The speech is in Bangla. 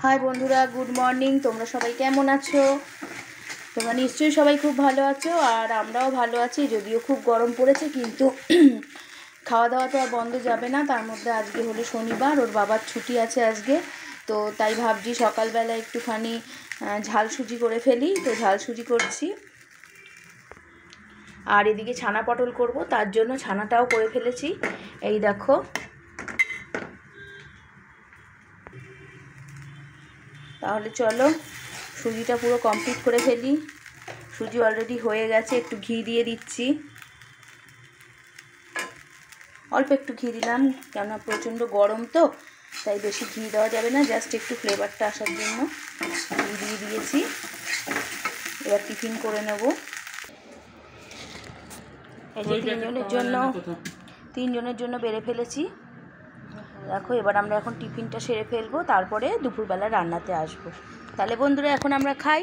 হাই বন্ধুরা, গুড মর্নিং। তোমরা সবাই কেমন আছো? তোমরা নিশ্চয়ই সবাই খুব ভালো আছো, আর আমরাও ভালো আছি। যদিও খুব গরম পড়েছে, কিন্তু খাওয়া দাওয়া তো আর বন্ধ যাবে না। তার মধ্যে আজকে হলো শনিবার, ওর বাবার ছুটি আছে আজকে, তো তাই ভাবছি সকালবেলা একটুখানি ঝাল সুজি করে ফেলি। তো ঝাল সুজি করছি, আর এদিকে ছানা পটল করব, তার জন্য ছানাটাও করে ফেলেছি। এই দেখো, তাহলে চলো সুজিটা পুরো কমপ্লিট করে ফেলি। সুজি অলরেডি হয়ে গেছে, একটু ঘি দিয়ে দিচ্ছি। অল্প একটু ঘি দিলাম, কেননা প্রচণ্ড গরম তো, তাই বেশি ঘি দেওয়া যাবে না, জাস্ট একটু ফ্লেভারটা আসার জন্য ঘি দিয়ে দিয়েছি। এবার টিফিন করে নেব। এই যে তিনজনের জন্য বেড়ে ফেলেছি। দেখো, এবার আমরা এখন টিফিনটা সেরে ফেলবো, তারপরে দুপুরবেলা রান্নাতে আসবো। তাহলে বন্ধুরা, এখন আমরা খাই।